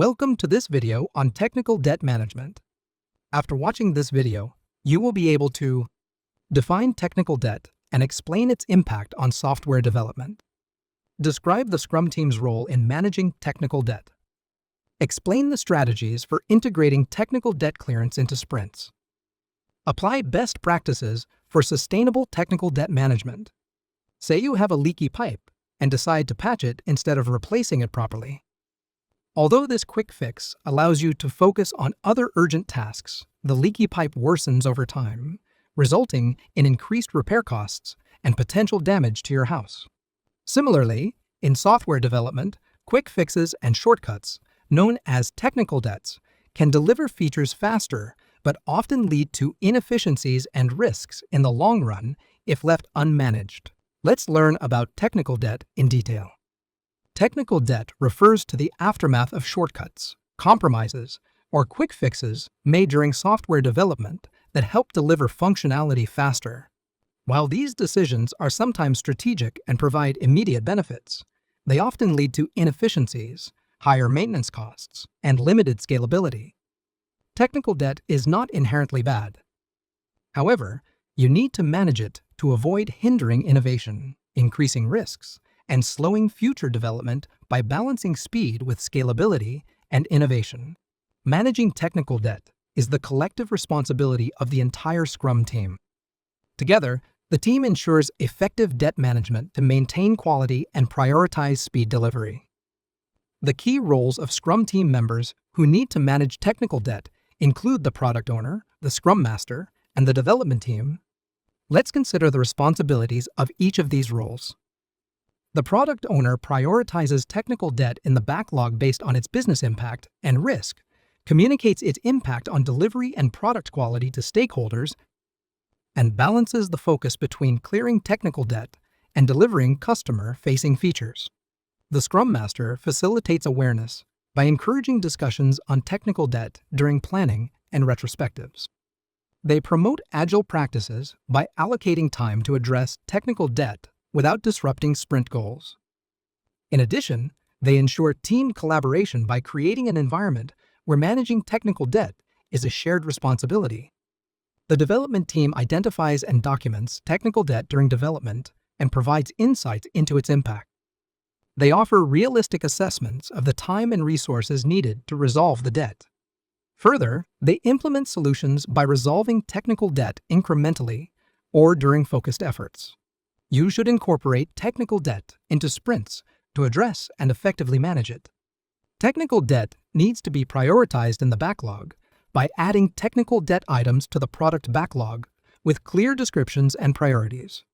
Welcome to this video on technical debt management. After watching this video, you will be able to define technical debt and explain its impact on software development. Describe the Scrum team's role in managing technical debt. Explain the strategies for integrating technical debt clearance into sprints. Apply best practices for sustainable technical debt management. Say you have a leaky pipe and decide to patch it instead of replacing it properly. Although this quick fix allows you to focus on other urgent tasks, the leaky pipe worsens over time, resulting in increased repair costs and potential damage to your house. Similarly, in software development, quick fixes and shortcuts, known as technical debts, can deliver features faster but often lead to inefficiencies and risks in the long run if left unmanaged. Let's learn about technical debt in detail. Technical debt refers to the aftermath of shortcuts, compromises, or quick fixes made during software development that help deliver functionality faster. While these decisions are sometimes strategic and provide immediate benefits, they often lead to inefficiencies, higher maintenance costs, and limited scalability. Technical debt is not inherently bad. However, you need to manage it to avoid hindering innovation, increasing risks, and slowing future development by balancing speed with scalability and innovation. Managing technical debt is the collective responsibility of the entire Scrum team. Together, the team ensures effective debt management to maintain quality and prioritize speed delivery. The key roles of Scrum team members who need to manage technical debt include the product owner, the Scrum Master, and the development team. Let's consider the responsibilities of each of these roles. The product owner prioritizes technical debt in the backlog based on its business impact and risk, communicates its impact on delivery and product quality to stakeholders, and balances the focus between clearing technical debt and delivering customer-facing features. The Scrum Master facilitates awareness by encouraging discussions on technical debt during planning and retrospectives. They promote agile practices by allocating time to address technical debt without disrupting sprint goals. In addition, they ensure team collaboration by creating an environment where managing technical debt is a shared responsibility. The development team identifies and documents technical debt during development and provides insights into its impact. They offer realistic assessments of the time and resources needed to resolve the debt. Further, they implement solutions by resolving technical debt incrementally or during focused efforts. You should incorporate technical debt into sprints to address and effectively manage it. Technical debt needs to be prioritized in the backlog by adding technical debt items to the product backlog with clear descriptions and priorities.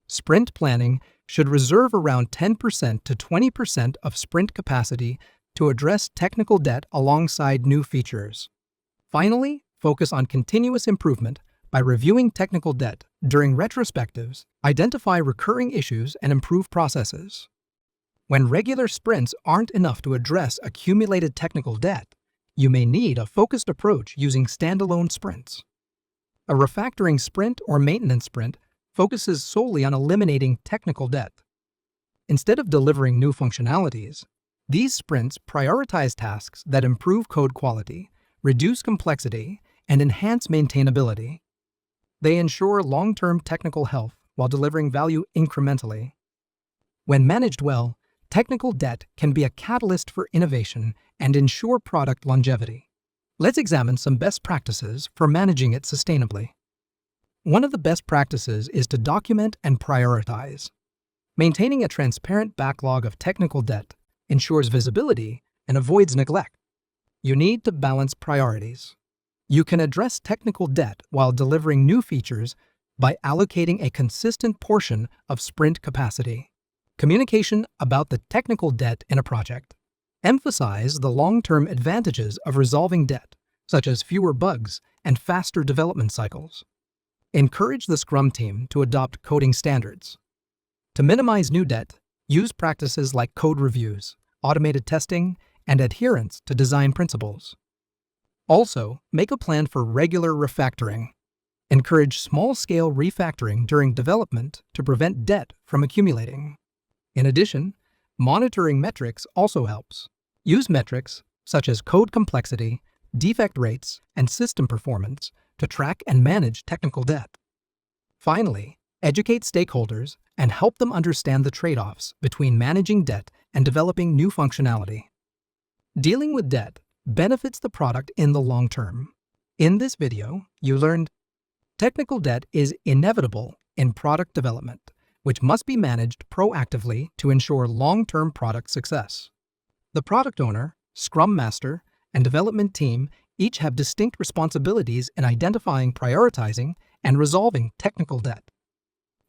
Sprint planning should reserve around 10% to 20% of sprint capacity to address technical debt alongside new features. Finally, focus on continuous improvement by reviewing technical debt during retrospectives, identify recurring issues, and improve processes. When regular sprints aren't enough to address accumulated technical debt, you may need a focused approach using standalone sprints. A refactoring sprint or maintenance sprint focuses solely on eliminating technical debt. Instead of delivering new functionalities, these sprints prioritize tasks that improve code quality, reduce complexity, and enhance maintainability. They ensure long-term technical health while delivering value incrementally. When managed well, technical debt can be a catalyst for innovation and ensure product longevity. Let's examine some best practices for managing it sustainably. One of the best practices is to document and prioritize. Maintaining a transparent backlog of technical debt ensures visibility and avoids neglect. You need to balance priorities. You can address technical debt while delivering new features by allocating a consistent portion of sprint capacity. Communication about the technical debt in a project. Emphasize the long-term advantages of resolving debt, such as fewer bugs and faster development cycles. Encourage the Scrum team to adopt coding standards. To minimize new debt, use practices like code reviews, automated testing, and adherence to design principles. Also, make a plan for regular refactoring. Encourage small-scale refactoring during development to prevent debt from accumulating. In addition, monitoring metrics also helps. Use metrics such as code complexity, defect rates, and system performance to track and manage technical debt. Finally, educate stakeholders and help them understand the trade-offs between managing debt and developing new functionality. Dealing with debt benefits the product in the long term. In this video, you learned technical debt is inevitable in product development, which must be managed proactively to ensure long-term product success. The product owner, Scrum Master, and development team each have distinct responsibilities in identifying, prioritizing, and resolving technical debt.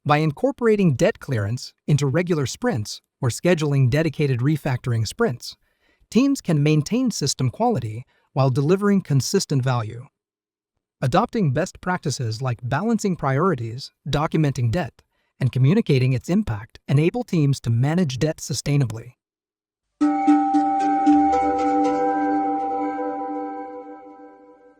By incorporating debt clearance into regular sprints or scheduling dedicated refactoring sprints, teams can maintain system quality while delivering consistent value. Adopting best practices like balancing priorities, documenting debt, and communicating its impact enable teams to manage debt sustainably.